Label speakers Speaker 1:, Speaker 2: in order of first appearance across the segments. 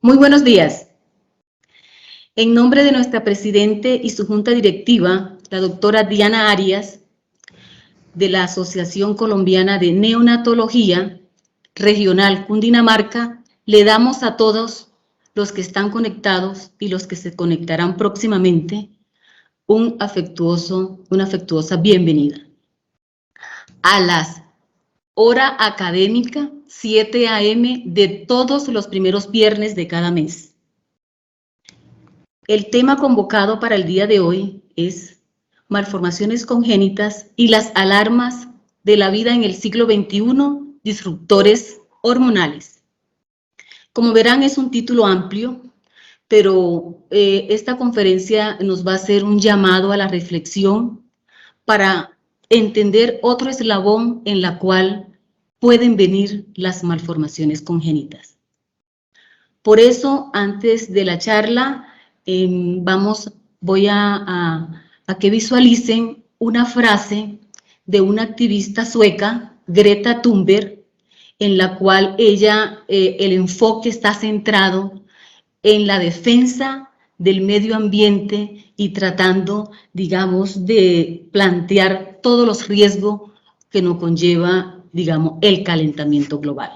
Speaker 1: Muy buenos días. En nombre de nuestra Presidente y su Junta Directiva, la doctora Diana Arias, de la Asociación Colombiana de Neonatología Regional Cundinamarca, le damos a todos los que están conectados y los que se conectarán próximamente una afectuosa bienvenida a las hora académica 7 a.m. de todos los primeros viernes de cada mes. El tema convocado para el día de hoy es malformaciones congénitas y las alarmas de la vida en el siglo XXI, disruptores hormonales. Como verán, es un título amplio, pero esta conferencia nos va a hacer un llamado a la reflexión para entender otro eslabón en la cual pueden venir las malformaciones congénitas. Por eso, antes de la charla, voy a que visualicen una frase de una activista sueca, Greta Thunberg, en la cual ella, el enfoque está centrado en la defensa del medio ambiente y tratando, digamos, de plantear todos los riesgos que nos conlleva, digamos, el calentamiento global.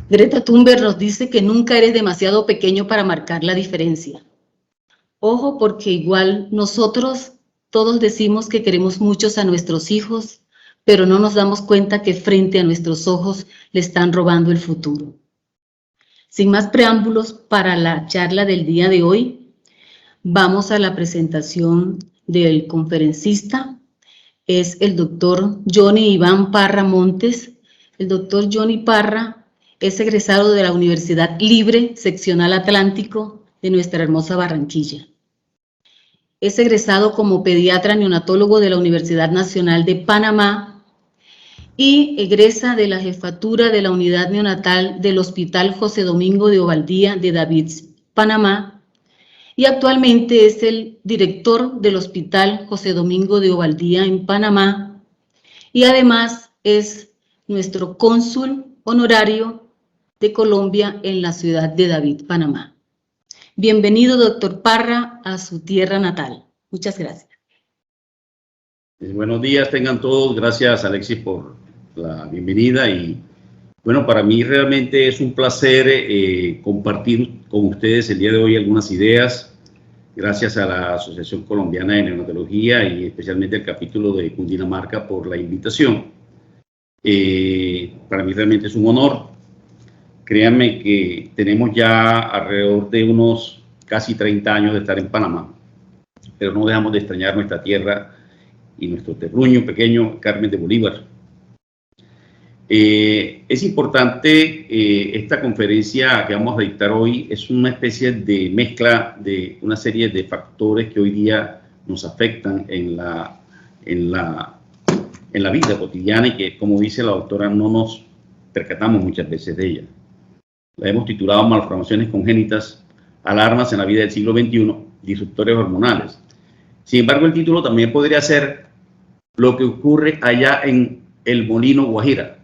Speaker 1: Greta Thunberg nos dice que nunca eres demasiado pequeño para marcar la diferencia. Ojo, porque igual nosotros todos decimos que queremos muchos a nuestros hijos, pero no nos damos cuenta que frente a nuestros ojos le están robando el futuro. Sin más preámbulos, para la charla del día de hoy, vamos a la presentación del conferencista. Es el doctor Johnny Iván Parra Montes. El doctor Johnny Parra es egresado de la Universidad Libre, Seccional Atlántico de nuestra hermosa Barranquilla. Es egresado como pediatra neonatólogo de la Universidad Nacional de Panamá y egresa de la jefatura de la unidad neonatal del Hospital José Domingo de Ovaldía de David, Panamá, y actualmente es el director del Hospital José Domingo de Ovaldía en Panamá, y además es nuestro cónsul honorario de Colombia en la ciudad de David, Panamá. Bienvenido, doctor Parra, a su tierra natal. Muchas gracias.
Speaker 2: Buenos días, tengan todos. Gracias, Alexis, por la bienvenida. Y bueno, para mí realmente es un placer compartir con ustedes el día de hoy algunas ideas. Gracias a la Asociación Colombiana de Neonatología y especialmente al capítulo de Cundinamarca por la invitación. Para mí realmente es un honor. Créanme que tenemos ya alrededor de unos casi 30 años de estar en Panamá, pero no dejamos de extrañar nuestra tierra y nuestro terruño pequeño, Carmen de Bolívar. Es importante, esta conferencia que vamos a dictar hoy es una especie de mezcla de una serie de factores que hoy día nos afectan en la vida cotidiana y que, como dice la doctora, no nos percatamos muchas veces de ella. La hemos titulado Malformaciones congénitas, alarmas en la vida del siglo XXI, disruptores hormonales. Sin embargo, el título también podría ser lo que ocurre allá en el Molino, Guajira.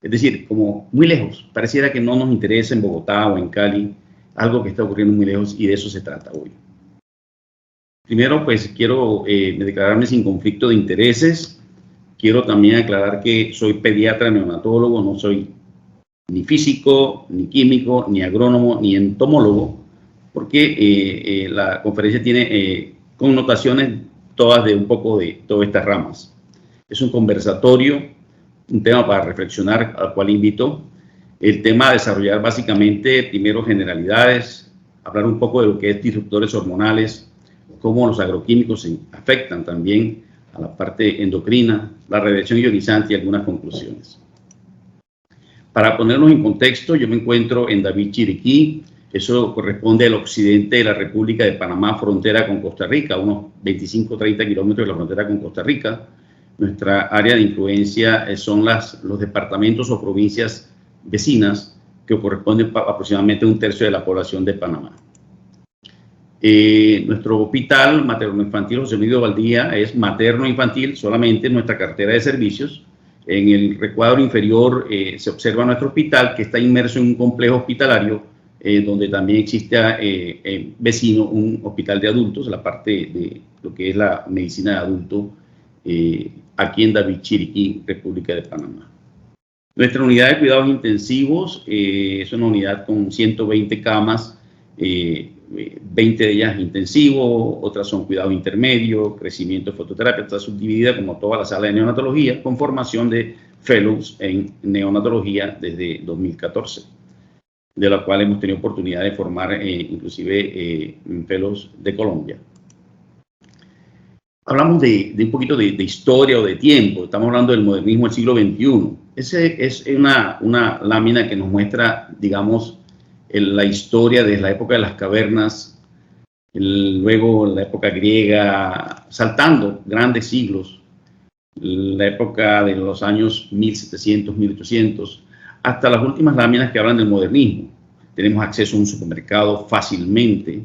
Speaker 2: Es decir, como muy lejos, pareciera que no nos interesa en Bogotá o en Cali, algo que está ocurriendo muy lejos, y de eso se trata hoy. Primero, pues quiero declararme sin conflicto de intereses. Quiero también aclarar que soy pediatra neonatólogo, no soy ni físico, ni químico, ni agrónomo, ni entomólogo, porque la conferencia tiene connotaciones todas de un poco de todas estas ramas. Es un conversatorio, un tema para reflexionar, al cual invito. El tema a desarrollar básicamente, primero, generalidades, hablar un poco de lo que es disruptores hormonales, cómo los agroquímicos se afectan también a la parte endocrina, la radiación ionizante y algunas conclusiones. Para ponernos en contexto, yo me encuentro en David, Chiriquí. Eso corresponde al occidente de la República de Panamá, frontera con Costa Rica, unos 25-30 kilómetros de la frontera con Costa Rica. Nuestra área de influencia son los departamentos o provincias vecinas, que corresponden aproximadamente a un tercio de la población de Panamá. Nuestro hospital materno-infantil José Domingo de Ovaldía es materno-infantil solamente en nuestra cartera de servicios. En el recuadro inferior se observa nuestro hospital, que está inmerso en un complejo hospitalario donde también existe vecino un hospital de adultos, la parte de lo que es la medicina de adulto, aquí en David Chiriquí, República de Panamá. Nuestra unidad de cuidados intensivos es una unidad con 120 camas, 20 de ellas intensivos, otras son cuidado intermedio, crecimiento, fototerapia. Está subdividida como toda la sala de neonatología, con formación de fellows en neonatología desde 2014, de la cual hemos tenido oportunidad de formar inclusive fellows de Colombia. Hablamos de un poquito de historia o de tiempo. Estamos hablando del modernismo del siglo XXI. Esa es una lámina que nos muestra, digamos, la historia desde la época de las cavernas, luego la época griega, saltando grandes siglos, la época de los años 1700, 1800, hasta las últimas láminas que hablan del modernismo. Tenemos acceso a un supermercado fácilmente,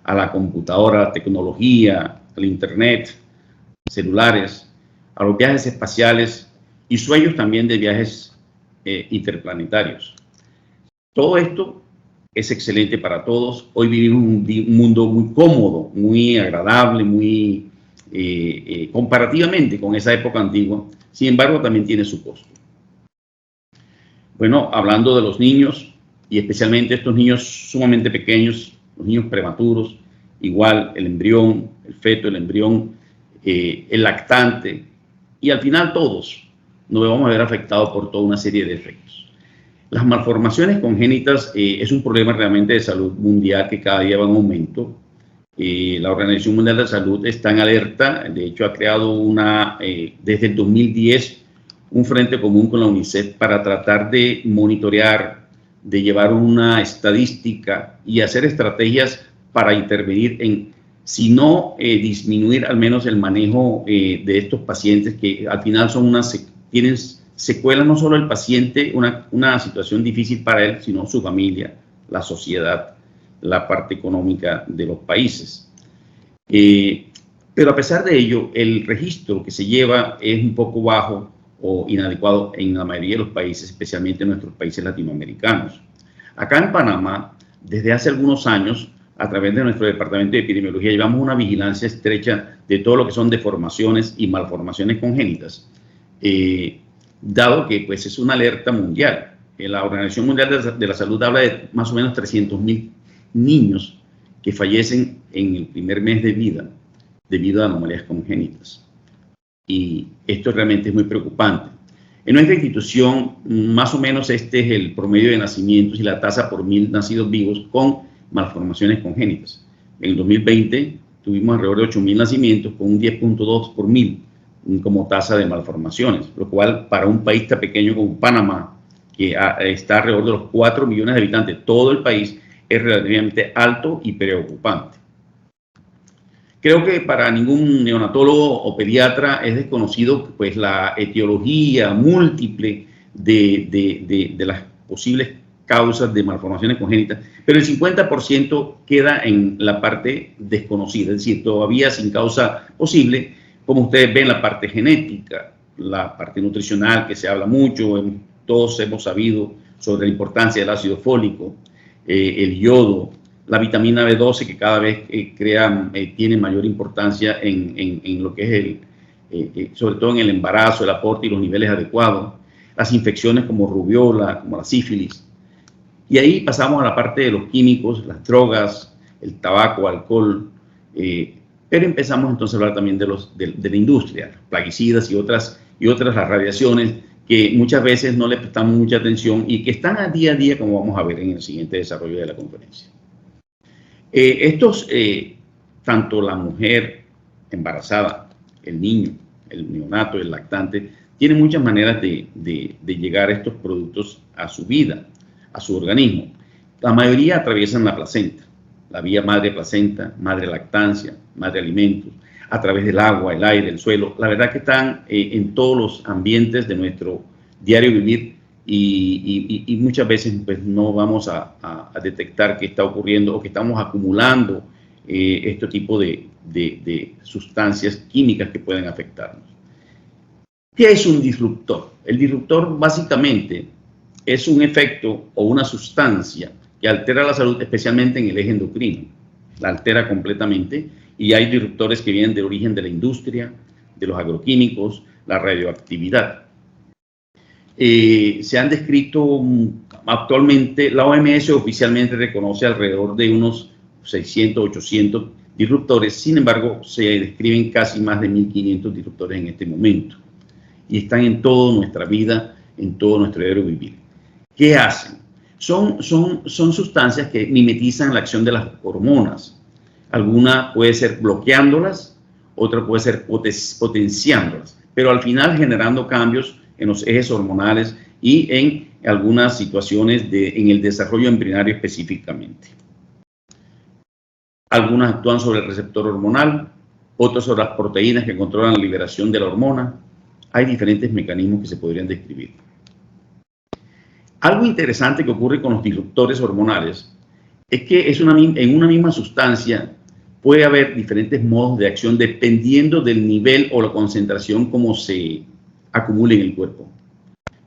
Speaker 2: a la computadora, a la tecnología, al internet, celulares, a los viajes espaciales y sueños también de viajes interplanetarios. Todo esto es excelente para todos. Hoy vivimos un mundo muy cómodo, muy agradable, muy comparativamente con esa época antigua. Sin embargo, también tiene su costo. Bueno, hablando de los niños, y especialmente estos niños sumamente pequeños, los niños prematuros, igual el embrión, el feto, el embrión, el lactante, y al final todos nos vamos a ver afectados por toda una serie de efectos. Las malformaciones congénitas es un problema realmente de salud mundial que cada día va en aumento. La Organización Mundial de la Salud está en alerta, de hecho ha creado desde el 2010 un frente común con la UNICEF para tratar de monitorear, de llevar una estadística y hacer estrategias para intervenir en, si no disminuir al menos el manejo de estos pacientes que al final tienen secuelas no solo el paciente, una situación difícil para él, sino su familia, la sociedad, la parte económica de los países. Pero a pesar de ello, el registro que se lleva es un poco bajo o inadecuado en la mayoría de los países, especialmente en nuestros países latinoamericanos. Acá en Panamá, desde hace algunos años, a través de nuestro departamento de epidemiología, llevamos una vigilancia estrecha de todo lo que son deformaciones y malformaciones congénitas, dado que pues, es una alerta mundial. La Organización Mundial de la Salud habla de más o menos 300.000 niños que fallecen en el primer mes de vida debido a anomalías congénitas. Y esto realmente es muy preocupante. En nuestra institución, más o menos este es el promedio de nacimientos y la tasa por 1000 nacidos vivos con malformaciones congénitas. En el 2020 tuvimos alrededor de 8.000 nacimientos con un 10.2 por 1000 como tasa de malformaciones, lo cual para un país tan pequeño como Panamá, que está alrededor de los 4 millones de habitantes, todo el país, es relativamente alto y preocupante. Creo que para ningún neonatólogo o pediatra es desconocido pues, la etiología múltiple de las posibles causas de malformaciones congénitas, pero el 50% queda en la parte desconocida, es decir, todavía sin causa posible, como ustedes ven, la parte genética, la parte nutricional, que se habla mucho, todos hemos sabido sobre la importancia del ácido fólico, el yodo, la vitamina B12, que cada vez tiene mayor importancia en lo que es sobre todo en el embarazo, el aporte y los niveles adecuados, las infecciones como rubiola, como la sífilis. Y ahí pasamos a la parte de los químicos, las drogas, el tabaco, alcohol, pero empezamos entonces a hablar también de la industria, plaguicidas y otras las radiaciones que muchas veces no le prestamos mucha atención y que están a día, como vamos a ver en el siguiente desarrollo de la conferencia. Tanto la mujer embarazada, el niño, el neonato, el lactante, tienen muchas maneras de llegar estos productos a su vida, a su organismo. La mayoría atraviesan la placenta, la vía madre-placenta, madre-lactancia, madre-alimentos, a través del agua, el aire, el suelo. La verdad que están en todos los ambientes de nuestro diario vivir y muchas veces pues, no vamos a detectar qué está ocurriendo o que estamos acumulando este tipo de sustancias químicas que pueden afectarnos. ¿Qué es un disruptor? El disruptor básicamente es un efecto o una sustancia y altera la salud, especialmente en el eje endocrino. La altera completamente, y hay disruptores que vienen del origen de la industria, de los agroquímicos, la radioactividad. Se han descrito actualmente, la OMS oficialmente reconoce alrededor de unos 600, 800 disruptores. Sin embargo, se describen casi más de 1500 disruptores en este momento, y están en toda nuestra vida, en todo nuestro diario vivir. ¿Qué hacen? Son sustancias que mimetizan la acción de las hormonas. Alguna puede ser bloqueándolas, otra puede ser potenciándolas, pero al final generando cambios en los ejes hormonales y en algunas situaciones en el desarrollo embrionario específicamente. Algunas actúan sobre el receptor hormonal, otras sobre las proteínas que controlan la liberación de la hormona. Hay diferentes mecanismos que se podrían describir. Algo interesante que ocurre con los disruptores hormonales es que en una misma sustancia puede haber diferentes modos de acción dependiendo del nivel o la concentración como se acumule en el cuerpo.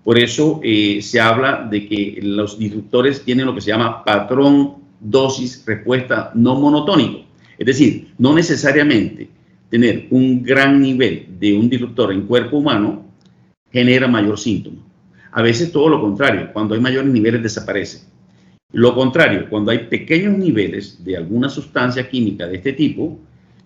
Speaker 2: Por eso se habla de que los disruptores tienen lo que se llama patrón dosis-respuesta no monotónico. Es decir, no necesariamente tener un gran nivel de un disruptor en cuerpo humano genera mayor síntoma. A veces todo lo contrario, cuando hay mayores niveles desaparece. Lo contrario, cuando hay pequeños niveles de alguna sustancia química de este tipo,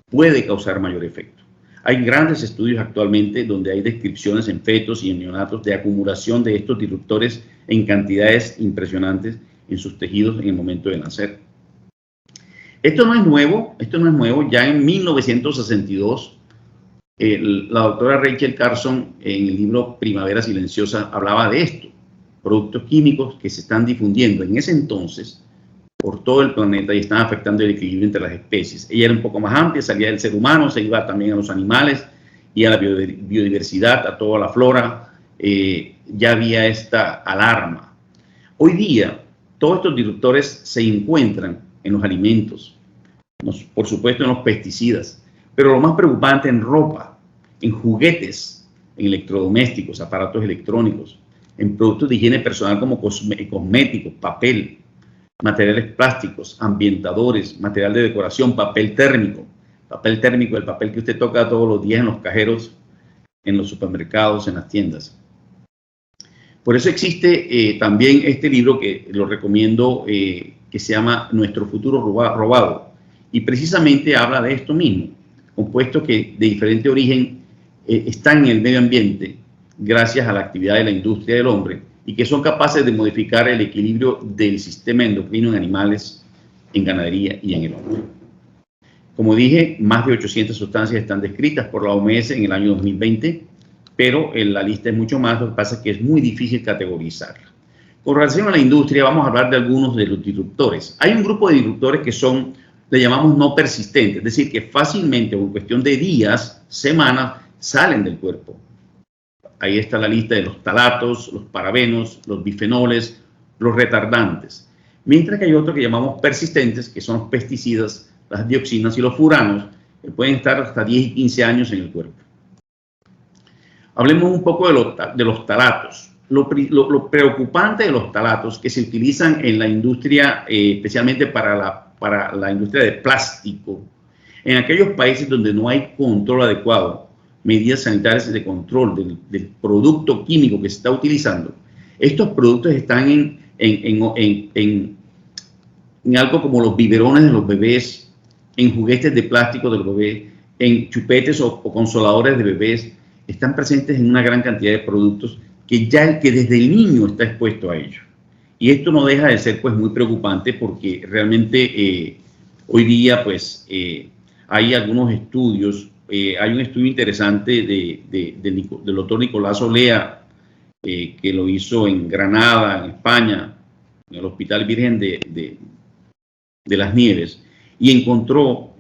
Speaker 2: puede causar mayor efecto. Hay grandes estudios actualmente donde hay descripciones en fetos y en neonatos de acumulación de estos disruptores en cantidades impresionantes en sus tejidos en el momento de nacer. Esto no es nuevo, ya en 1962 la doctora Rachel Carson en el libro Primavera Silenciosa hablaba de esto, productos químicos que se están difundiendo en ese entonces por todo el planeta y están afectando el equilibrio entre las especies. Ella era un poco más amplia, salía del ser humano, se iba también a los animales y a la biodiversidad, a toda la flora. Ya había esta alarma. Hoy día, todos estos disruptores se encuentran en los alimentos, por supuesto en los pesticidas, pero lo más preocupante en ropa, en juguetes, en electrodomésticos, aparatos electrónicos, en productos de higiene personal como cosméticos, papel, materiales plásticos, ambientadores, material de decoración, papel térmico, el papel que usted toca todos los días en los cajeros, en los supermercados, en las tiendas. Por eso existe también este libro que lo recomiendo, que se llama Nuestro futuro robado, y precisamente habla de esto mismo, compuestos que de diferente origen están en el medio ambiente gracias a la actividad de la industria del hombre y que son capaces de modificar el equilibrio del sistema endocrino en animales, en ganadería y en el hombre. Como dije, más de 800 sustancias están descritas por la OMS en el año 2020, pero la lista es mucho más, lo que pasa es que es muy difícil categorizarla. Con relación a la industria, vamos a hablar de algunos de los disruptores. Hay un grupo de disruptores que son, le llamamos no persistentes, es decir, que fácilmente o en cuestión de días, semanas, salen del cuerpo. Ahí está la lista de los talatos, los parabenos, los bifenoles, los retardantes. Mientras que hay otros que llamamos persistentes, que son los pesticidas, las dioxinas y los furanos, que pueden estar hasta 10 y 15 años en el cuerpo. Hablemos un poco de los talatos. Lo preocupante de los talatos que se utilizan en la industria, especialmente para la industria de plástico, en aquellos países donde no hay control adecuado, medidas sanitarias de control del producto químico que se está utilizando, estos productos están en algo como los biberones de los bebés, en juguetes de plástico de los bebés, en chupetes o consoladores de bebés, están presentes en una gran cantidad de productos que desde el niño está expuesto a ello. Y esto no deja de ser pues muy preocupante porque realmente hoy día pues hay algunos estudios. Hay un estudio interesante del doctor Nicolás Olea, que lo hizo en Granada, en España, en el Hospital Virgen de las Nieves, y encontró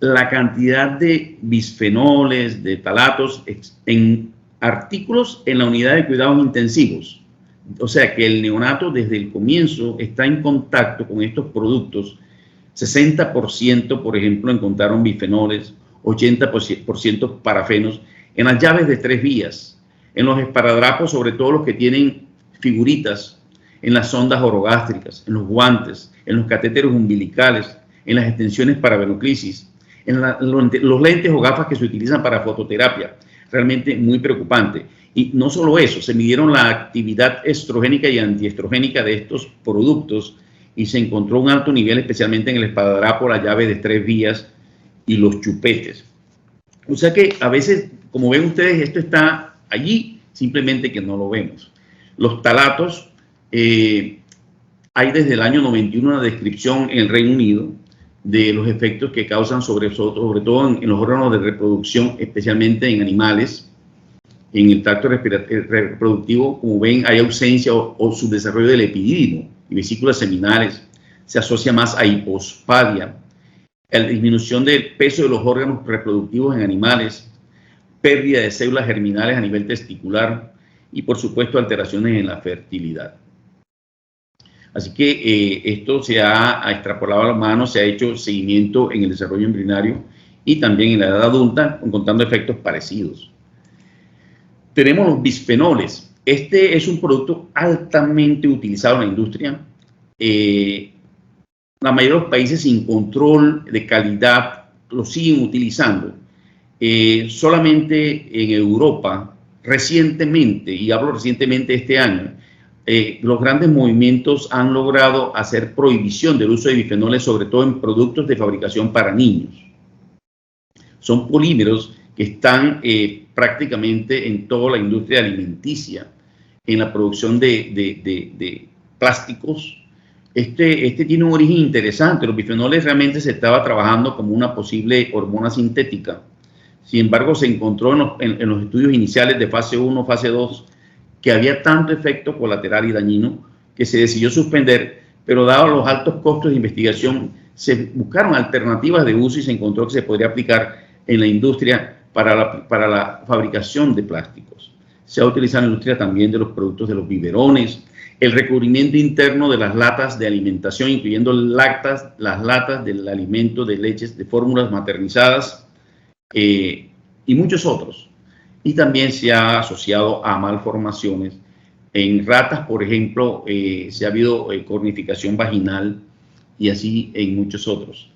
Speaker 2: la cantidad de bisfenoles, de talatos en artículos en la unidad de cuidados intensivos. O sea que el neonato desde el comienzo está en contacto con estos productos. 60%, por ejemplo, encontraron bifenoles, 80% parafenos en las llaves de 3 vías, en los esparadrapos, sobre todo los que tienen figuritas, en las sondas orogástricas, en los guantes, en los catéteres umbilicales, en las extensiones para venoclisis, en los lentes o gafas que se utilizan para fototerapia. Realmente muy preocupante. Y no solo eso, se midieron la actividad estrogénica y antiestrogénica de estos productos y se encontró un alto nivel, especialmente en el esparadrapo, la llave de 3 vías y los chupetes. O sea que a veces, como ven ustedes, esto está allí, simplemente que no lo vemos. Los talatos, hay desde el año 91 una descripción en el Reino Unido de los efectos que causan sobre todo en los órganos de reproducción, especialmente en animales. En el tracto reproductivo, como ven, hay ausencia o subdesarrollo del epidídimo y vesículas seminales. Se asocia más a hipospadia, a la disminución del peso de los órganos reproductivos en animales, pérdida de células germinales a nivel testicular y, por supuesto, alteraciones en la fertilidad. Así que esto se ha extrapolado a los humanos, se ha hecho seguimiento en el desarrollo embrionario y también en la edad adulta, encontrando efectos parecidos. Tenemos los bisfenoles. Este es un producto altamente utilizado en la industria. La mayoría de los países sin control de calidad lo siguen utilizando. Solamente en Europa, recientemente, y hablo recientemente este año, los grandes movimientos han logrado hacer prohibición del uso de bifenoles, sobre todo en productos de fabricación para niños. Son polímeros que están prácticamente en toda la industria alimenticia, en la producción de plásticos. Este tiene un origen interesante. Los bifenoles realmente se estaba trabajando como una posible hormona sintética. Sin embargo, se encontró en los estudios iniciales de fase 1, fase 2, que había tanto efecto colateral y dañino que se decidió suspender, pero dado los altos costos de investigación, se buscaron alternativas de uso y se encontró que se podría aplicar en la industria para la fabricación de plásticos. Se ha utilizado en la industria también de los productos de los biberones, el recubrimiento interno de las latas de alimentación, incluyendo las latas del alimento de leches de fórmulas maternizadas y muchos otros. Y también se ha asociado a malformaciones. En ratas, por ejemplo, se ha habido cornificación vaginal y así en muchos otros.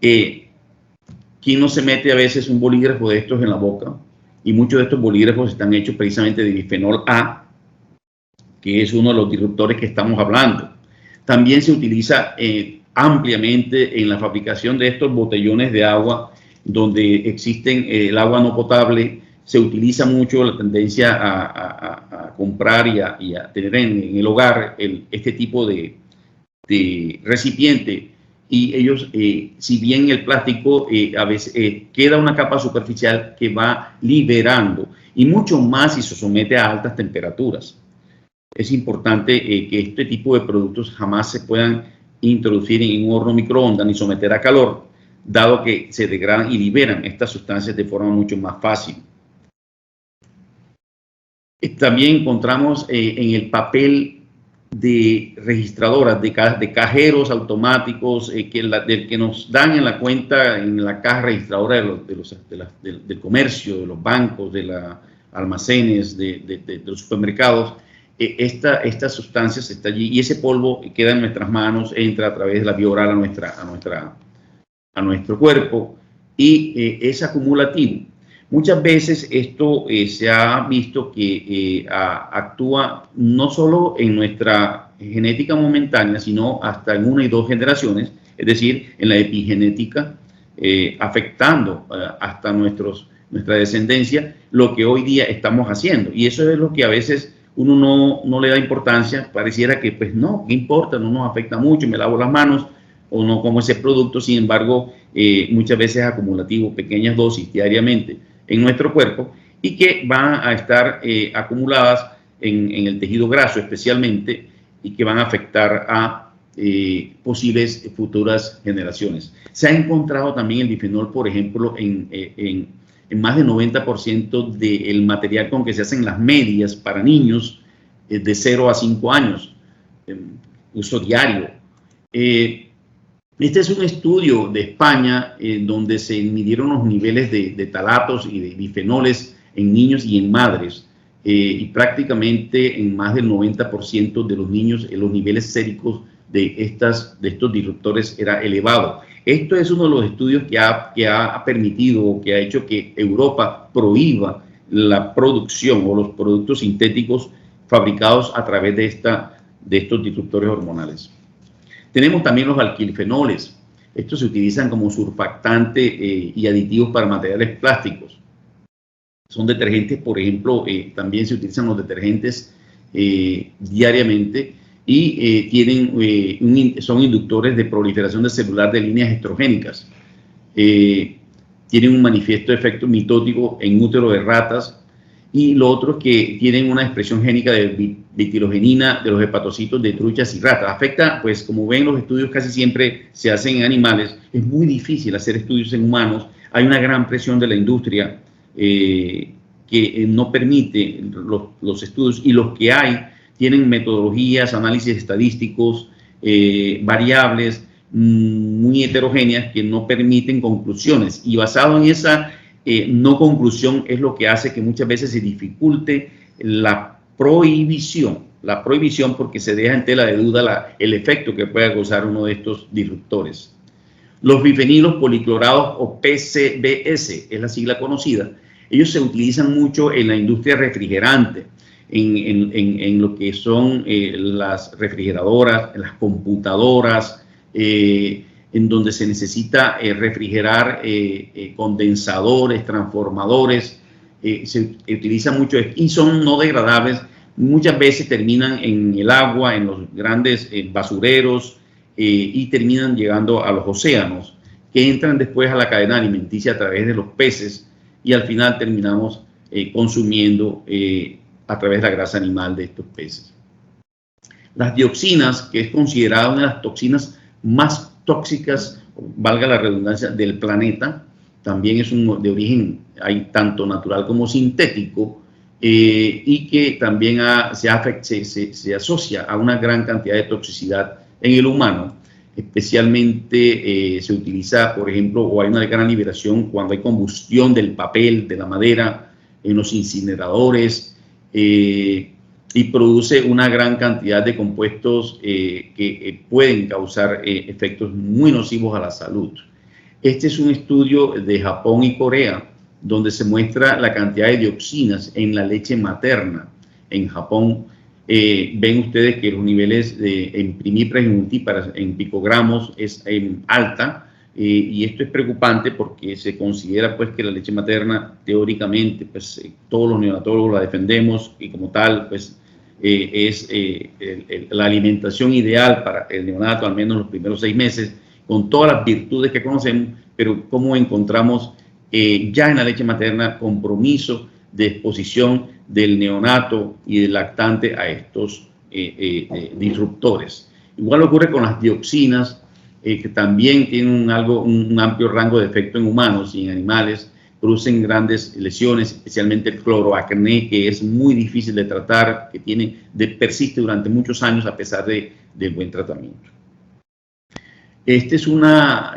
Speaker 2: ¿Quién no se mete a veces un bolígrafo de estos en la boca? Y muchos de estos bolígrafos están hechos precisamente de bifenol A, que es uno de los disruptores que estamos hablando. También se utiliza ampliamente en la fabricación de estos botellones de agua, donde existen el agua no potable. Se utiliza mucho la tendencia a comprar y a tener en el hogar este tipo de recipiente. Y ellos, si bien el plástico a veces queda una capa superficial que va liberando, y mucho más si se somete a altas temperaturas. Es importante que este tipo de productos jamás se puedan introducir en un horno microondas ni someter a calor, dado que se degradan y liberan estas sustancias de forma mucho más fácil. También encontramos en el papel de registradoras, de cajeros automáticos que nos dan en la cuenta, en la caja registradora del comercio, de los bancos, de los almacenes, de los supermercados. Estas sustancias está allí y ese polvo queda en nuestras manos, entra a través de la vía oral a nuestro cuerpo y es acumulativo. Muchas veces esto se ha visto que actúa no solo en nuestra genética momentánea, sino hasta en 1 y 2 generaciones, es decir, en la epigenética, afectando hasta nuestra descendencia, lo que hoy día estamos haciendo. Y eso es lo que a veces uno no le da importancia, pareciera que pues no, ¿qué importa? No nos afecta mucho, me lavo las manos o no como ese producto. Sin embargo, muchas veces es acumulativo, pequeñas dosis diariamente en nuestro cuerpo y que van a estar acumuladas en el tejido graso especialmente y que van a afectar a posibles futuras generaciones. Se ha encontrado también el bifenol, por ejemplo, en más del 90% del material con que se hacen las medias para niños de 0 a 5 años, uso diario. Este es un estudio de España donde se midieron los niveles de talatos y de bifenoles en niños y en madres y prácticamente en más del 90% de los niños los niveles séricos de estos disruptores era elevado. Esto es uno de los estudios que ha permitido o que ha hecho que Europa prohíba la producción o los productos sintéticos fabricados a través de estos disruptores hormonales. Tenemos también los alquilfenoles. Estos se utilizan como surfactante y aditivos para materiales plásticos. Son detergentes, por ejemplo, también se utilizan los detergentes diariamente y son inductores de proliferación de celular de líneas estrogénicas. Tienen un manifiesto efecto mitótico en útero de ratas, y lo otro es que tienen una expresión génica de betilogenina de los hepatocitos de truchas y ratas. Afecta, pues como ven, los estudios casi siempre se hacen en animales. Es muy difícil hacer estudios en humanos. Hay una gran presión de la industria que no permite los estudios, y los que hay tienen metodologías, análisis estadísticos, variables muy heterogéneas que no permiten conclusiones, y basado en esa no conclusión es lo que hace que muchas veces se dificulte la prohibición porque se deja en tela de duda el efecto que pueda causar uno de estos disruptores. Los bifenilos policlorados o PCBs es la sigla conocida. Ellos se utilizan mucho en la industria refrigerante, en lo que son las refrigeradoras, las computadoras, en donde se necesita refrigerar condensadores, transformadores. Se utiliza mucho y son no degradables. Muchas veces terminan en el agua, en los grandes basureros, y terminan llegando a los océanos, que entran después a la cadena alimenticia a través de los peces, y al final terminamos consumiendo a través de la grasa animal de estos peces. Las dioxinas, que es considerada una de las toxinas más tóxicas, valga la redundancia, del planeta, también es de origen tanto natural como sintético, y que también se asocia a una gran cantidad de toxicidad en el humano. Especialmente se utiliza, por ejemplo, o hay una gran liberación cuando hay combustión del papel, de la madera, en los incineradores, y produce una gran cantidad de compuestos que pueden causar efectos muy nocivos a la salud. Este es un estudio de Japón y Corea, donde se muestra la cantidad de dioxinas en la leche materna. En Japón ven ustedes que los niveles en primíparas y multíparas en picogramos es alta, y esto es preocupante porque se considera pues que la leche materna teóricamente pues todos los neonatólogos la defendemos, y como tal pues es la alimentación ideal para el neonato, al menos los primeros 6 meses, con todas las virtudes que conocemos, pero cómo encontramos ya en la leche materna compromiso de exposición del neonato y del lactante a estos disruptores. Igual ocurre con las dioxinas, que también tienen un amplio rango de efecto en humanos y en animales, producen grandes lesiones, especialmente el cloroacné, que es muy difícil de tratar, que persiste durante muchos años a pesar del buen tratamiento. Esta es una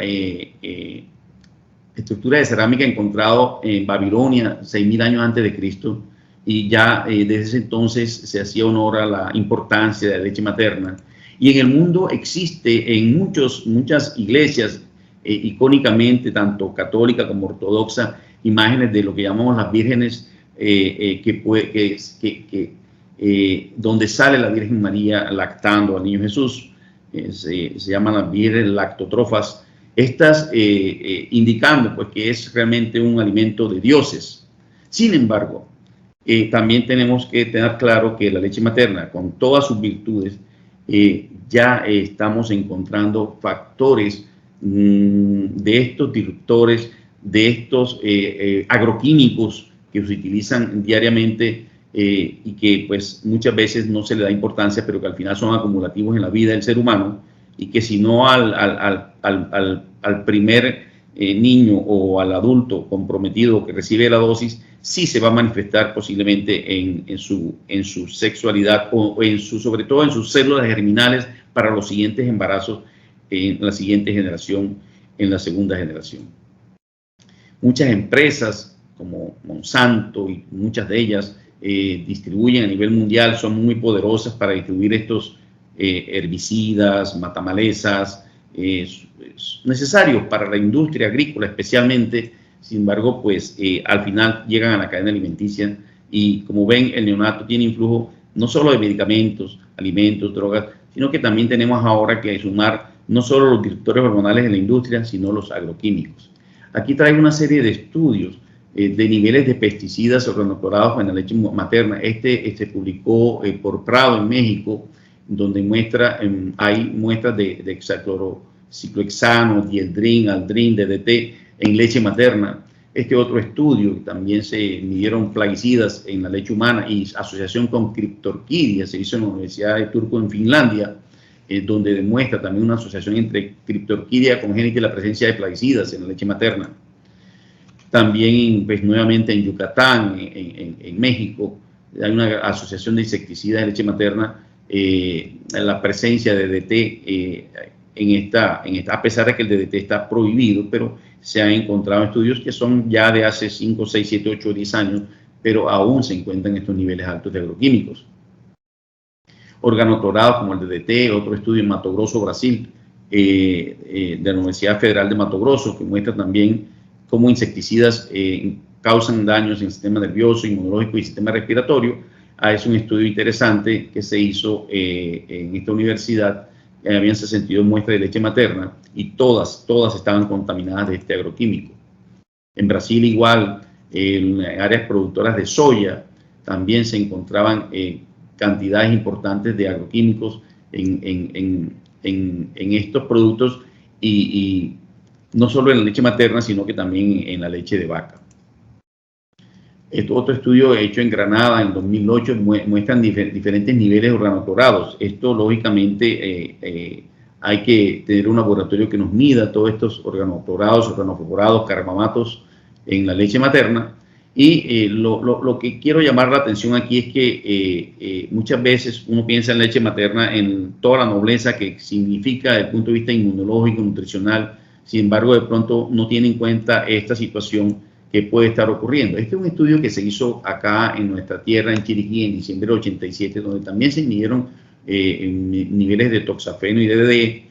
Speaker 2: estructura de cerámica encontrada en Babilonia 6.000 años antes de Cristo, y ya desde ese entonces se hacía honor a la importancia de la leche materna. Y en el mundo existe en muchas iglesias, icónicamente, tanto católica como ortodoxa, imágenes de lo que llamamos las vírgenes, donde sale la Virgen María lactando al niño Jesús. Se llaman las vírgenes lactotrofas, estas indicando pues, que es realmente un alimento de dioses. Sin embargo, también tenemos que tener claro que la leche materna, con todas sus virtudes, ya estamos encontrando factores de estos disruptores, de estos agroquímicos que se utilizan diariamente, y que pues muchas veces no se le da importancia, pero que al final son acumulativos en la vida del ser humano, y que si no al primer niño o al adulto comprometido que recibe la dosis, sí se va a manifestar posiblemente en su sexualidad, o sobre todo en sus células germinales para los siguientes embarazos en la siguiente generación, en la segunda generación. Muchas empresas como Monsanto y muchas de ellas distribuyen a nivel mundial, son muy poderosas para distribuir estos herbicidas, matamalezas, necesarios para la industria agrícola especialmente. Sin embargo, pues al final llegan a la cadena alimenticia y, como ven, el neonato tiene influjo no solo de medicamentos, alimentos, drogas, sino que también tenemos ahora que sumar no solo los disruptores hormonales en la industria, sino los agroquímicos. Aquí traigo una serie de estudios de niveles de pesticidas organoclorados en la leche materna. Este publicó por Prado en México, donde hay muestras de hexaclorociclohexano, dieldrin, aldrin, DDT en leche materna. Este otro estudio, también se midieron plaguicidas en la leche humana y asociación con Cryptorchidea, se hizo en la Universidad de Turku en Finlandia, donde demuestra también una asociación entre Cryptorchidea congénita y la presencia de plaguicidas en la leche materna. También, pues nuevamente en Yucatán, en México, hay una asociación de insecticidas de leche materna, la presencia de DDT a pesar de que el DDT está prohibido, pero se han encontrado estudios que son ya de hace 5, 6, 7, 8, 10 años, pero aún se encuentran estos niveles altos de agroquímicos. Organoclorados como el DDT, otro estudio en Mato Grosso, Brasil, de la Universidad Federal de Mato Grosso, que muestra también cómo insecticidas causan daños en el sistema nervioso, inmunológico y sistema respiratorio. Es un estudio interesante que se hizo en esta universidad. Habían 62 muestras de leche materna y todas estaban contaminadas de este agroquímico. En Brasil igual, en áreas productoras de soya, también se encontraban cantidades importantes de agroquímicos en estos productos y no solo en la leche materna, sino que también en la leche de vaca. Otro estudio hecho en Granada en 2008 muestran diferentes niveles organoclorados. Esto, lógicamente, hay que tener un laboratorio que nos mida todos estos organoclorados, organofosforados, carbamatos en la leche materna. Y lo que quiero llamar la atención aquí es que muchas veces uno piensa en leche materna en toda la nobleza que significa desde el punto de vista inmunológico, nutricional. Sin embargo, de pronto no tiene en cuenta esta situación que puede estar ocurriendo. Este es un estudio que se hizo acá en nuestra tierra, en Chiriquí, en diciembre del 87, donde también se midieron niveles de toxafeno y DDT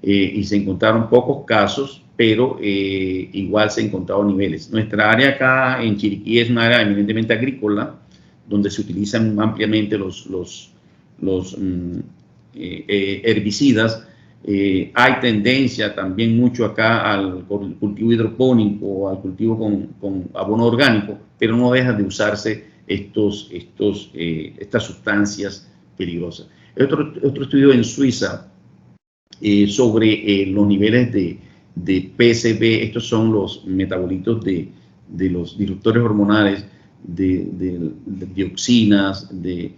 Speaker 2: y se encontraron pocos casos, pero igual se encontraron niveles. Nuestra área acá en Chiriquí es una área eminentemente agrícola, donde se utilizan ampliamente los herbicidas. Hay tendencia también mucho acá al cultivo hidropónico, al cultivo con abono orgánico, pero no deja de usarse estas sustancias peligrosas. Otro estudio en Suiza sobre los niveles de PCB, estos son los metabolitos de los disruptores hormonales, de dioxinas, de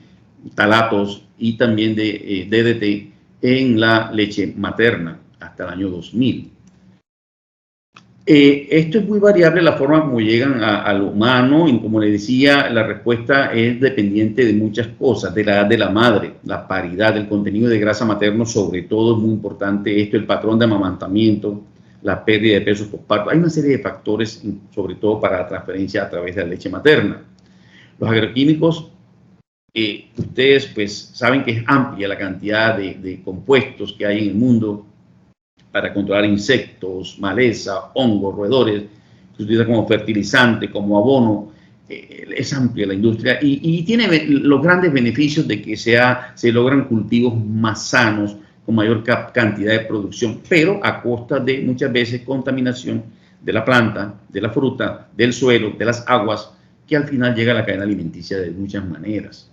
Speaker 2: talatos y también de DDT en la leche materna hasta el año 2000. Esto es muy variable la forma como llegan al humano y, como le decía, la respuesta es dependiente de muchas cosas, de la edad de la madre, la paridad, el contenido de grasa materno, sobre todo es muy importante esto, el patrón de amamantamiento, la pérdida de peso postparto. Hay una serie de factores, sobre todo para la transferencia a través de la leche materna. Los agroquímicos, ustedes pues saben que es amplia la cantidad de compuestos que hay en el mundo para controlar insectos, maleza, hongos, roedores, se utiliza como fertilizante, como abono. Es amplia la industria y tiene los grandes beneficios de que se logran cultivos más sanos, con mayor cantidad de producción, pero a costa de muchas veces contaminación de la planta, de la fruta, del suelo, de las aguas, que al final llega a la cadena alimenticia de muchas maneras.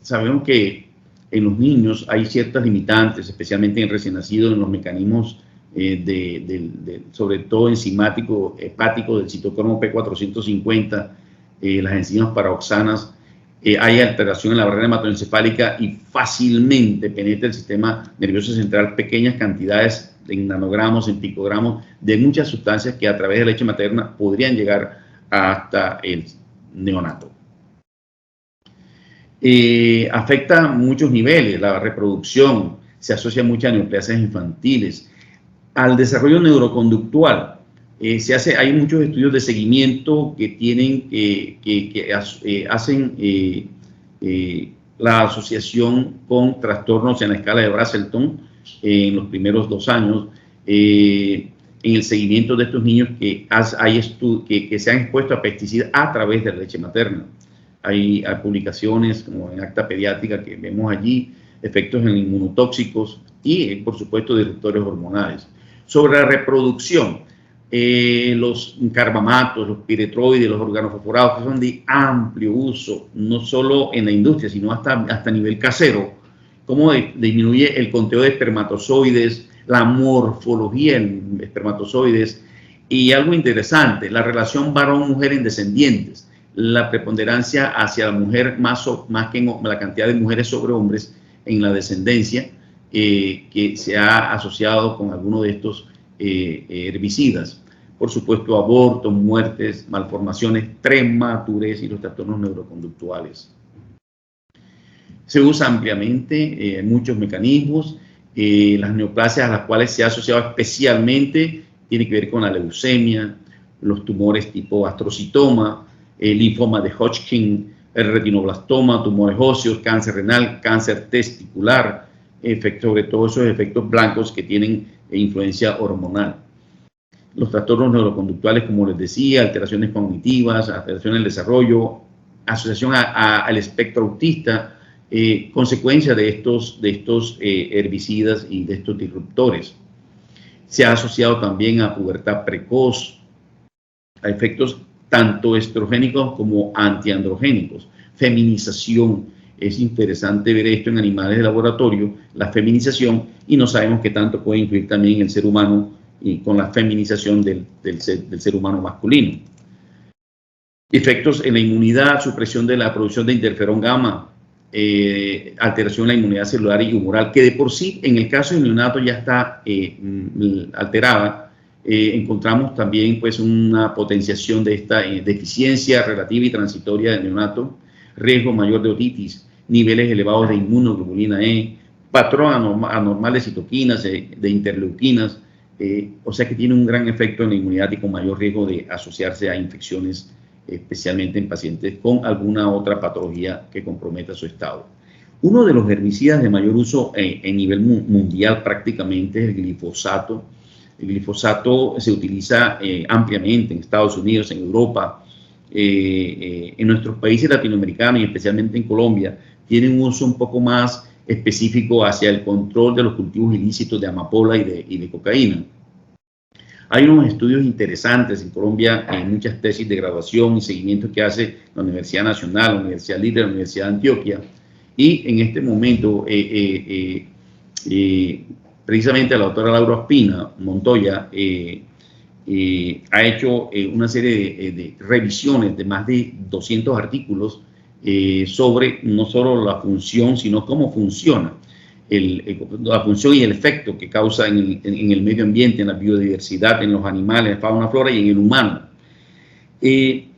Speaker 2: Sabemos que en los niños hay ciertas limitantes, especialmente en recién nacidos, en los mecanismos sobre todo enzimático, hepático del citocromo P450, las enzimas paroxanas. Hay alteración en la barrera hematoencefálica y fácilmente penetra el sistema nervioso central pequeñas cantidades en nanogramos, en picogramos, de muchas sustancias que a través de la leche materna podrían llegar hasta el neonato. Afecta a muchos niveles, la reproducción, se asocia mucho a neoplasias infantiles, al desarrollo neuroconductual. Hay muchos estudios de seguimiento que tienen, hacen la asociación con trastornos en la escala de Brazelton en los primeros 2 años, en el seguimiento de estos niños que se han expuesto a pesticidas a través de la leche materna. Hay publicaciones como en Acta Pediátrica que vemos allí, efectos en inmunotóxicos y, por supuesto, disruptores hormonales. Sobre la reproducción, los carbamatos, los piretroides, los organofosforados, que son de amplio uso, no solo en la industria, sino hasta a nivel casero, cómo disminuye el conteo de espermatozoides, la morfología de espermatozoides, y algo interesante, la relación varón-mujer en descendientes, la preponderancia hacia la mujer más que la cantidad de mujeres sobre hombres en la descendencia, que se ha asociado con alguno de estos herbicidas. Por supuesto, abortos, muertes, malformaciones, prematurez y los trastornos neuroconductuales. Se usa ampliamente muchos mecanismos. Las neoplasias a las cuales se ha asociado especialmente tiene que ver con la leucemia, los tumores tipo astrocitoma, el linfoma de Hodgkin, el retinoblastoma, tumores óseos, cáncer renal, cáncer testicular, sobre todo esos efectos blancos que tienen influencia hormonal. Los trastornos neuroconductuales, como les decía, alteraciones cognitivas, alteraciones del desarrollo, asociación al espectro autista, consecuencia de estos herbicidas y de estos disruptores. Se ha asociado también a pubertad precoz, a efectos tanto estrogénicos como antiandrogénicos, feminización. Es interesante ver esto en animales de laboratorio, la feminización, y no sabemos qué tanto puede influir también en el ser humano y con la feminización del ser humano masculino. Efectos en la inmunidad, supresión de la producción de interferón gamma, alteración en la inmunidad celular y humoral, que de por sí en el caso del neonato ya está alterada. Encontramos también pues una potenciación de esta deficiencia relativa y transitoria del neonato, riesgo mayor de otitis, niveles elevados de inmunoglobulina E, patrón anormal de citoquinas, de interleuquinas, o sea que tiene un gran efecto en la inmunidad y con mayor riesgo de asociarse a infecciones, especialmente en pacientes con alguna otra patología que comprometa su estado. Uno de los herbicidas de mayor uso en nivel mundial prácticamente es el glifosato. El glifosato se utiliza ampliamente en Estados Unidos, en Europa, en nuestros países latinoamericanos y especialmente en Colombia, tiene un uso un poco más específico hacia el control de los cultivos ilícitos de amapola y de cocaína. Hay unos estudios interesantes en Colombia, muchas tesis de graduación y seguimiento que hace la Universidad Nacional, la Universidad Libre, la Universidad de Antioquia, y en este momento precisamente la doctora Laura Ospina Montoya ha hecho una serie de revisiones de más de 200 artículos sobre no solo la función, sino cómo funciona, la función y el efecto que causa en el medio ambiente, en la biodiversidad, en los animales, fauna, flora y en el humano. El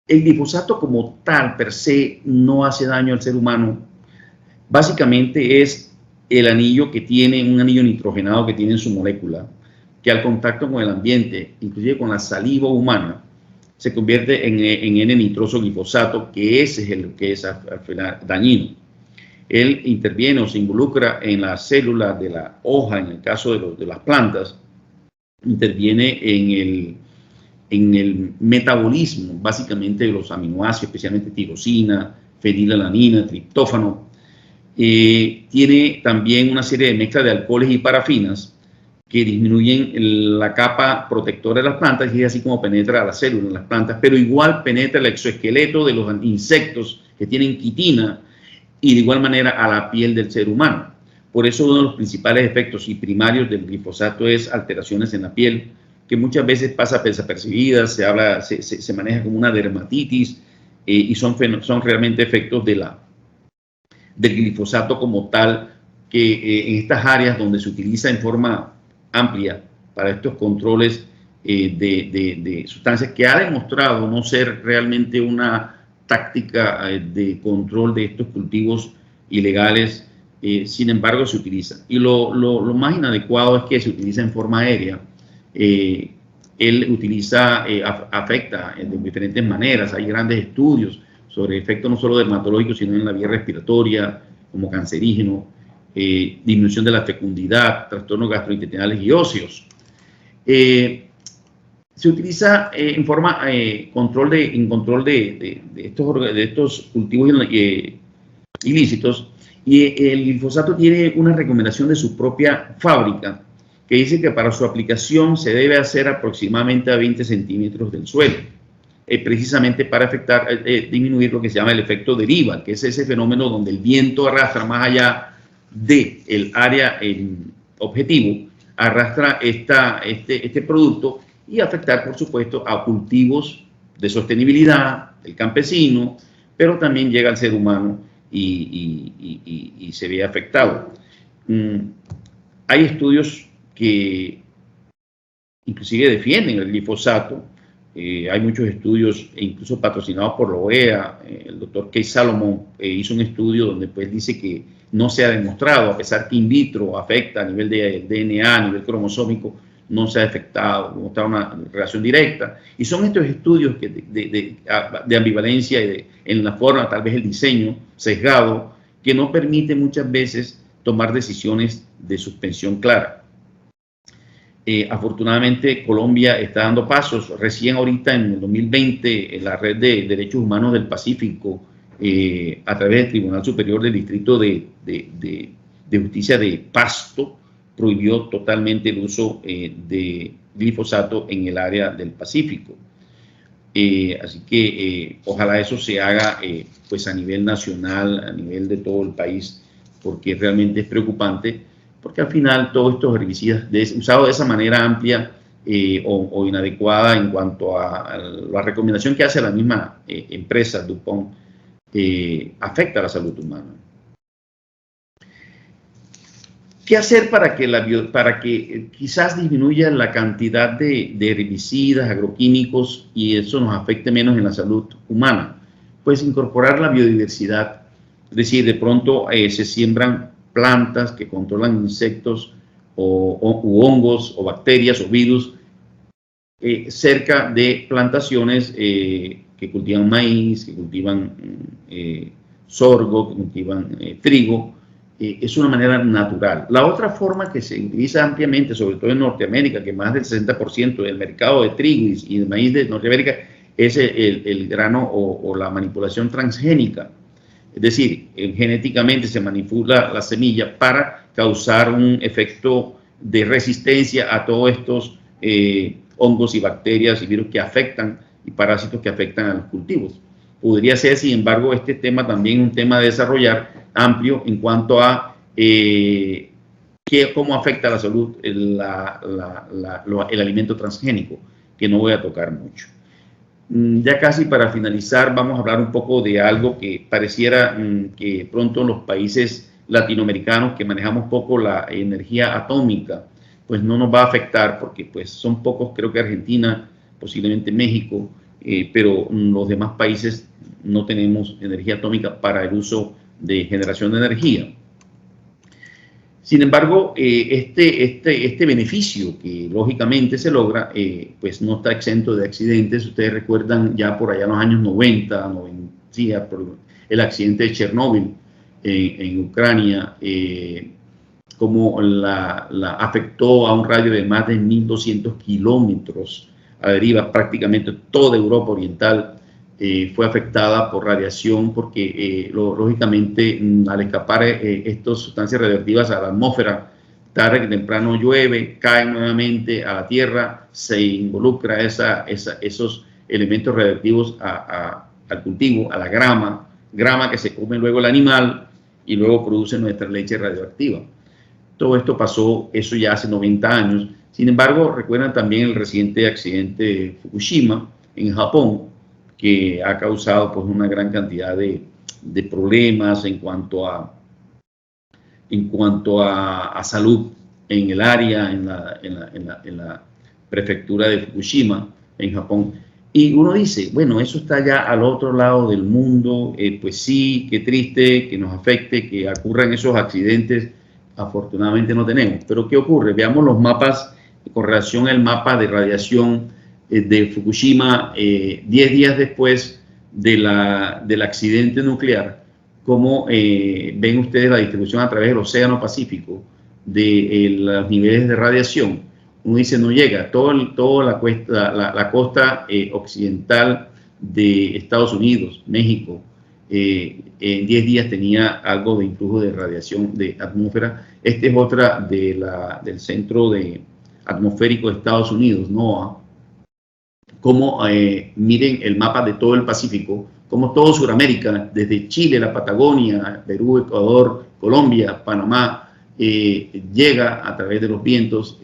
Speaker 2: glifosato como tal, per se, no hace daño al ser humano. Básicamente es el anillo que tiene, un anillo nitrogenado que tiene en su molécula, que al contacto con el ambiente, inclusive con la saliva humana, se convierte en N-nitroso glifosato, que ese es el que es al final dañino. Él interviene o se involucra en las células de la hoja, en el caso de las plantas, interviene en el metabolismo, básicamente de los aminoácidos, especialmente tirosina, fenilalanina, triptófano. Tiene también una serie de mezclas de alcoholes y parafinas que disminuyen la capa protectora de las plantas y es así como penetra a la célula en las plantas, pero igual penetra el exoesqueleto de los insectos que tienen quitina y de igual manera a la piel del ser humano. Por eso uno de los principales efectos y primarios del glifosato es alteraciones en la piel, que muchas veces pasa desapercibidas, se maneja como una dermatitis y son realmente efectos del glifosato como tal, que en estas áreas donde se utiliza en forma amplia para estos controles de sustancias, que ha demostrado no ser realmente una táctica de control de estos cultivos ilegales, sin embargo se utiliza. Y lo más inadecuado es que se utiliza en forma aérea, él utiliza, afecta de diferentes maneras. Hay grandes estudios sobre efectos no solo dermatológicos, sino en la vía respiratoria, como cancerígeno, disminución de la fecundidad, trastornos gastrointestinales y óseos. Se utiliza en forma control de estos cultivos ilícitos, y el glifosato tiene una recomendación de su propia fábrica que dice que para su aplicación se debe hacer aproximadamente a 20 centímetros del suelo, precisamente para disminuir lo que se llama el efecto deriva, que es ese fenómeno donde el viento arrastra más allá del área objetivo, arrastra este producto y afectar, por supuesto, a cultivos de sostenibilidad, del campesino, pero también llega al ser humano y se ve afectado. Hay estudios que inclusive defienden el glifosato. Hay muchos estudios, incluso patrocinados por la OEA. El doctor Keith Salomon hizo un estudio donde pues dice que no se ha demostrado, a pesar que in vitro afecta a nivel de DNA, a nivel cromosómico, no se ha demostrado una relación directa. Y son estos estudios de ambivalencia en la forma, tal vez el diseño sesgado, que no permite muchas veces tomar decisiones de suspensión clara. Afortunadamente, Colombia está dando pasos. Recién ahorita, en el 2020, la Red de Derechos Humanos del Pacífico, a través del Tribunal Superior del Distrito de Justicia de Pasto, prohibió totalmente el uso de glifosato en el área del Pacífico. Así que ojalá eso se haga pues a nivel nacional, a nivel de todo el país, porque realmente es preocupante, porque al final todos estos herbicidas usados de esa manera amplia o inadecuada en cuanto a la recomendación que hace la misma empresa DuPont, afecta a la salud humana. ¿Qué hacer para que quizás disminuya la cantidad de herbicidas, agroquímicos, y eso nos afecte menos en la salud humana? Pues incorporar la biodiversidad, es decir, de pronto se siembran plantas que controlan insectos u hongos o bacterias o virus cerca de plantaciones que cultivan maíz, que cultivan sorgo, que cultivan trigo. Es una manera natural. La otra forma que se utiliza ampliamente, sobre todo en Norteamérica, que más del 60% del mercado de trigo y de maíz de Norteamérica es el grano o la manipulación transgénica. Es decir, genéticamente se manipula la semilla para causar un efecto de resistencia a todos estos hongos y bacterias y virus que afectan y parásitos que afectan a los cultivos. Podría ser, sin embargo, este tema también un tema de desarrollar amplio en cuanto a cómo afecta a la salud el alimento transgénico, que no voy a tocar mucho. Ya casi para finalizar, vamos a hablar un poco de algo que pareciera que pronto los países latinoamericanos que manejamos poco la energía atómica, pues no nos va a afectar, porque pues son pocos, creo que Argentina, posiblemente México, pero los demás países no tenemos energía atómica para el uso de generación de energía. Sin embargo, este beneficio que lógicamente se logra, pues no está exento de accidentes. Ustedes recuerdan ya por allá en los años 90, el accidente de Chernóbil en Ucrania, cómo afectó a un radio de más de 1.200 kilómetros a la deriva. Prácticamente toda Europa Oriental fue afectada por radiación, porque lógicamente al escapar estas sustancias radioactivas a la atmósfera, tarde que temprano llueve, caen nuevamente a la tierra, se involucra esos elementos radioactivos al cultivo, a la grama que se come luego el animal y luego produce nuestra leche radioactiva. Todo esto pasó, eso ya hace 90 años. Sin embargo, recuerdan también el reciente accidente de Fukushima en Japón, que ha causado pues una gran cantidad de problemas en cuanto a salud en el área, en la prefectura de Fukushima, en Japón. Y uno dice, bueno, eso está ya al otro lado del mundo, pues sí, qué triste que nos afecte, que ocurran esos accidentes. Afortunadamente no tenemos. Pero ¿qué ocurre? Veamos los mapas con relación al mapa de radiación de Fukushima 10 días después del accidente nuclear, como ven ustedes la distribución a través del Océano Pacífico de los niveles de radiación. Uno dice no llega, toda la costa occidental de Estados Unidos, México, en 10 días tenía algo de influjo de radiación de atmósfera. Esta es otra del Centro Atmosférico de Estados Unidos, NOAA. Como miren el mapa de todo el Pacífico, como todo Sudamérica, desde Chile, la Patagonia, Perú, Ecuador, Colombia, Panamá, llega a través de los vientos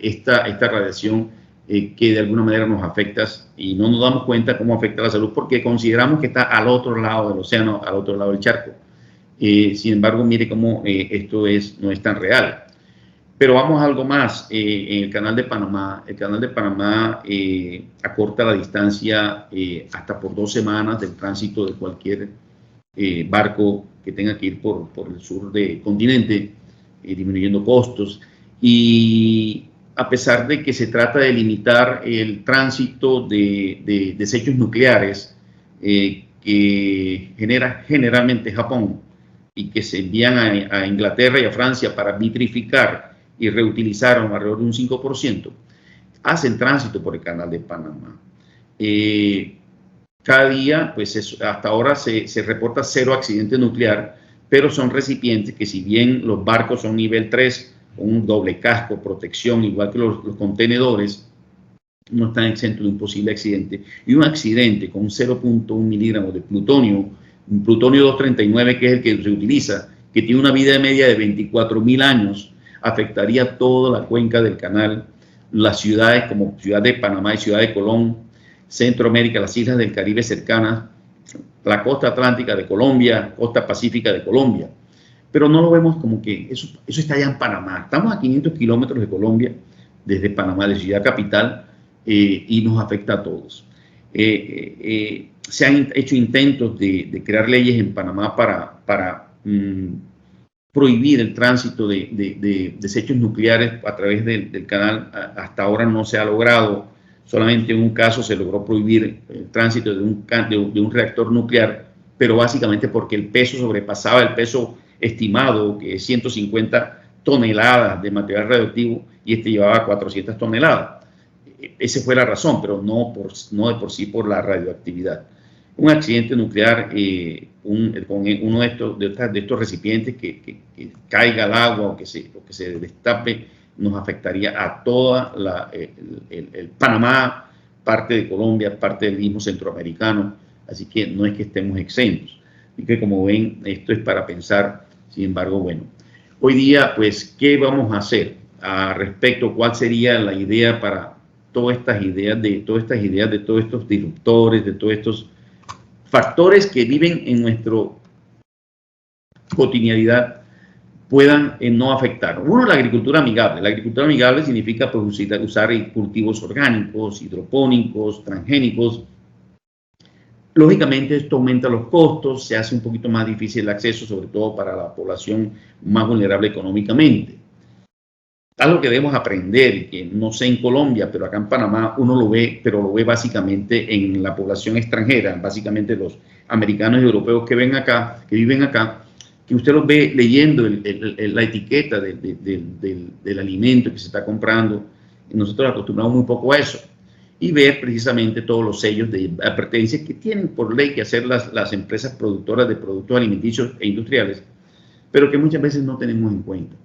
Speaker 2: esta radiación que de alguna manera nos afecta y no nos damos cuenta cómo afecta a la salud porque consideramos que está al otro lado del océano, al otro lado del charco. Sin embargo, mire cómo esto no es tan real. Pero vamos a algo más. En el Canal de Panamá, acorta la distancia hasta por 2 semanas del tránsito de cualquier barco que tenga que ir por el sur del continente, disminuyendo costos. Y a pesar de que se trata de limitar el tránsito de desechos nucleares que genera generalmente Japón y que se envían a Inglaterra y a Francia para vitrificar y reutilizar alrededor de un 5%, hacen tránsito por el Canal de Panamá. Cada día, pues hasta ahora se reporta 0 accidente nuclear, pero son recipientes que si bien los barcos son nivel 3, con un doble casco, protección, igual que los contenedores, no están exentos de un posible accidente. Y un accidente con 0.1 miligramos de plutonio, un plutonio 239, que es el que se utiliza, que tiene una vida media de 24.000 años, afectaría toda la cuenca del canal, las ciudades como Ciudad de Panamá y Ciudad de Colón, Centroamérica, las islas del Caribe cercanas, la costa atlántica de Colombia, costa pacífica de Colombia. Pero no lo vemos como que eso está allá en Panamá. Estamos a 500 kilómetros de Colombia, desde Panamá, de Ciudad Capital, y nos afecta a todos. Se han hecho intentos de crear leyes en Panamá para prohibir el tránsito de desechos nucleares a través del canal. Hasta ahora no se ha logrado. Solamente en un caso se logró prohibir el tránsito de un reactor nuclear, pero básicamente porque el peso sobrepasaba el peso estimado, que es 150 toneladas de material radioactivo, y este llevaba 400 toneladas. Esa fue la razón, pero no de por sí por la radioactividad. Un accidente nuclear con uno de estos recipientes que caiga al agua o que se destape, nos afectaría a toda el Panamá, parte de Colombia, parte del mismo centroamericano, así que no es que estemos exentos. Y que como ven, esto es para pensar. Sin embargo, bueno, hoy día, pues, ¿qué vamos a hacer respecto? ¿Cuál sería la idea para todas estas ideas de todos estos disruptores, de todos estos factores que viven en nuestra cotidianidad puedan no afectar? Uno, la agricultura amigable. La agricultura amigable significa pues, usar cultivos orgánicos, hidropónicos, transgénicos. Lógicamente esto aumenta los costos, se hace un poquito más difícil el acceso, sobre todo para la población más vulnerable económicamente. Algo que debemos aprender, que no sé en Colombia, pero acá en Panamá uno lo ve, pero lo ve básicamente en la población extranjera, básicamente los americanos y europeos que viven acá, que usted los ve leyendo la etiqueta del alimento que se está comprando. Y nosotros acostumbramos muy poco a eso. Y ver precisamente todos los sellos de advertencia que tienen por ley que hacer las empresas productoras de productos alimenticios e industriales, pero que muchas veces no tenemos en cuenta.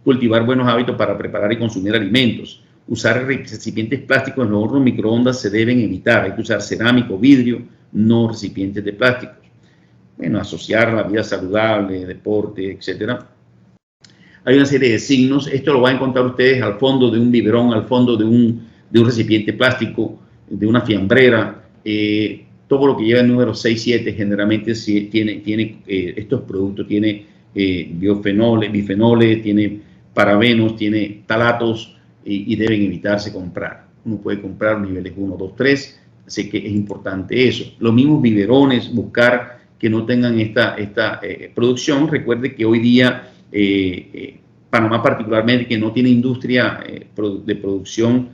Speaker 2: Cultivar buenos hábitos para preparar y consumir alimentos. Usar recipientes plásticos en los hornos microondas se deben evitar. Hay que usar cerámico, vidrio, no recipientes de plásticos. Bueno, asociar la vida saludable, deporte, etcétera. Hay una serie de signos. Esto lo van a encontrar ustedes al fondo de un biberón, al fondo de un recipiente plástico, de una fiambrera. Todo lo que lleva el número 6, 7 generalmente tiene estos productos, tiene bifenoles, tiene parabenos, tiene talatos y deben evitarse comprar. Uno puede comprar niveles 1, 2, 3, así que es importante eso. Los mismos biberones, buscar que no tengan esta producción. Recuerde que hoy día Panamá particularmente, que no tiene industria de producción,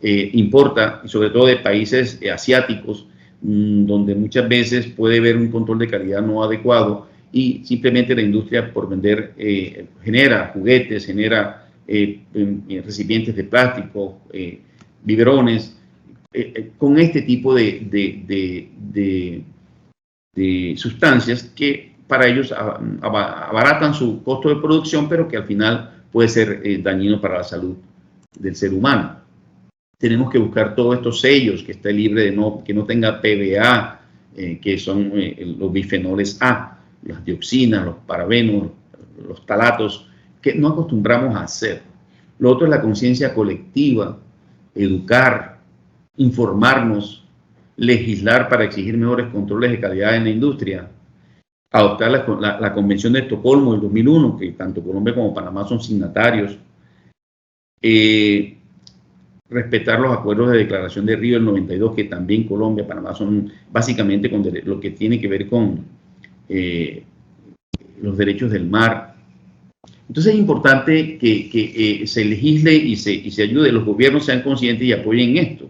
Speaker 2: importa, y sobre todo de países asiáticos, donde muchas veces puede haber un control de calidad no adecuado y simplemente la industria por vender genera juguetes, genera recipientes de plástico, biberones, con este tipo de sustancias que para ellos abaratan su costo de producción, pero que al final puede ser dañino para la salud del ser humano. Tenemos que buscar todos estos sellos, que esté libre de que no tenga PVA, que son los bifenoles A, las dioxinas, los parabenos, los talatos, que no acostumbramos a hacer. Lo otro es la conciencia colectiva, educar, informarnos, legislar para exigir mejores controles de calidad en la industria, adoptar la Convención de Estocolmo del 2001, que tanto Colombia como Panamá son signatarios, respetar los acuerdos de declaración de Río del 92, que también Colombia, Panamá son básicamente con lo que tiene que ver con los derechos del mar. Entonces es importante que se legisle y se ayude, los gobiernos sean conscientes y apoyen esto.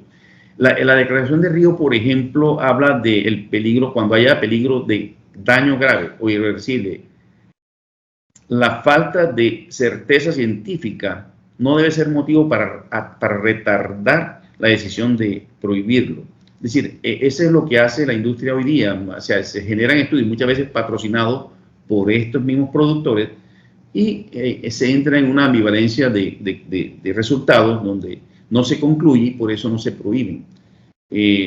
Speaker 2: La declaración de Río, por ejemplo, habla del peligro, cuando haya peligro de daño grave o irreversible. La falta de certeza científica no debe ser motivo para retardar la decisión de prohibirlo. Es decir, eso es lo que hace la industria hoy día. O sea, se generan estudios muchas veces patrocinados por estos mismos productores y se entra en una ambivalencia de resultados donde no se concluye y por eso no se prohíben.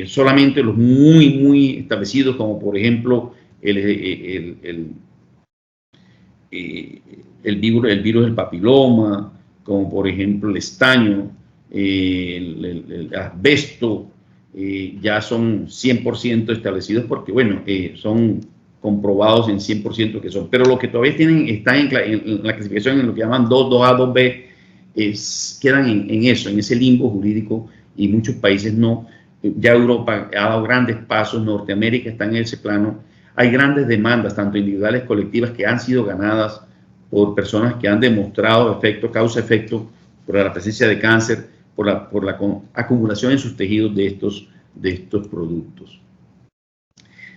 Speaker 2: Solamente los muy establecidos, como por ejemplo el virus del papiloma, como por ejemplo el estaño, el asbesto, ya son 100% establecidos porque, bueno, son comprobados en 100% que son. Pero los que todavía están en la clasificación en lo que llaman 2, 2A, 2B, quedan en eso, en ese limbo jurídico, y muchos países no. Ya Europa ha dado grandes pasos, Norteamérica está en ese plano. Hay grandes demandas, tanto individuales, colectivas, que han sido ganadas por personas que han demostrado efecto, causa-efecto, por la presencia de cáncer, por la acumulación en sus tejidos de estos productos.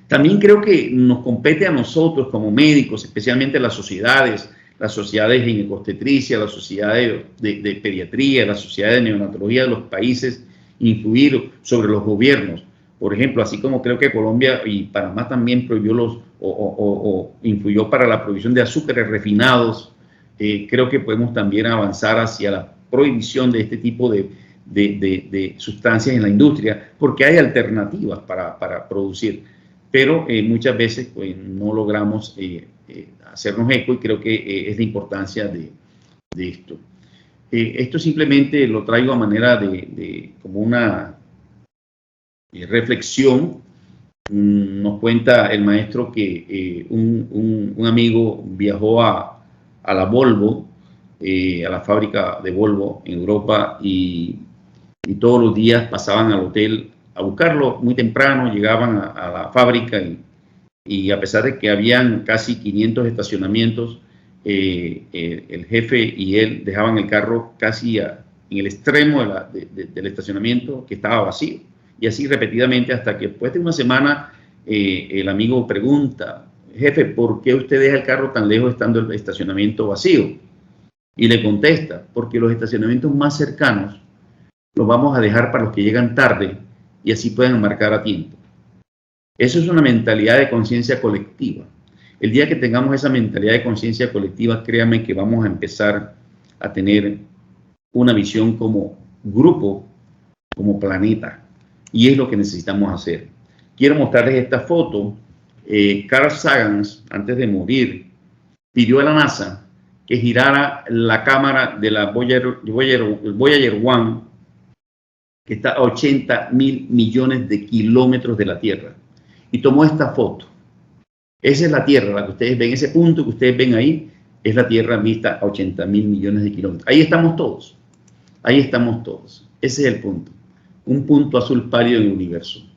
Speaker 2: También creo que nos compete a nosotros como médicos, especialmente las sociedades de ginecostetricia, las sociedades de pediatría, las sociedades de neonatología de los países, influir sobre los gobiernos. Por ejemplo, así como creo que Colombia y Panamá también prohibió influyó para la prohibición de azúcares refinados, creo que podemos también avanzar hacia la prohibición de este tipo de sustancias en la industria, porque hay alternativas para producir, pero muchas veces pues, no logramos hacernos eco, y creo que es la importancia de esto. Esto simplemente lo traigo a manera como una reflexión. Nos cuenta el maestro que un amigo viajó a la Volvo, a la fábrica de Volvo en Europa, y todos los días pasaban al hotel a buscarlo muy temprano, llegaban a la fábrica y a pesar de que habían casi 500 estacionamientos, el jefe y él dejaban el carro casi en el extremo del estacionamiento, que estaba vacío. Y así repetidamente, hasta que después de una semana el amigo pregunta: jefe, ¿por qué usted deja el carro tan lejos estando el estacionamiento vacío? Y le contesta: porque los estacionamientos más cercanos los vamos a dejar para los que llegan tarde y así pueden marcar a tiempo. Eso es una mentalidad de conciencia colectiva. El día que tengamos esa mentalidad de conciencia colectiva, créanme que vamos a empezar a tener una visión como grupo, como planeta. Y es lo que necesitamos hacer. Quiero mostrarles esta foto. Carl Sagan, antes de morir, pidió a la NASA que girara la cámara de la Voyager 1, que está a 80.000 millones de kilómetros de la Tierra, y tomó esta foto. Esa es la Tierra, la que ustedes ven, ese punto que ustedes ven ahí, es la Tierra vista a 80.000 millones de kilómetros. Ahí estamos todos. Ahí estamos todos. Ese es el punto. Un punto azul pálido en el universo.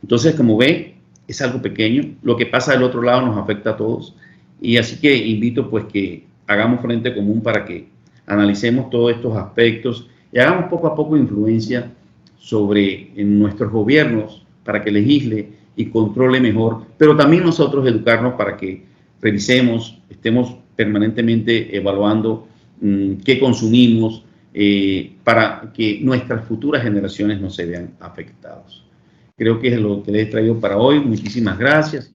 Speaker 2: Entonces, como ven, es algo pequeño. Lo que pasa del otro lado nos afecta a todos. Y así que invito pues que hagamos frente común para que analicemos todos estos aspectos y hagamos poco a poco influencia sobre nuestros gobiernos para que legisle y controle mejor, pero también nosotros educarnos para que revisemos, estemos permanentemente evaluando qué consumimos para que nuestras futuras generaciones no se vean afectados. Creo que es lo que les he traído para hoy. Muchísimas gracias.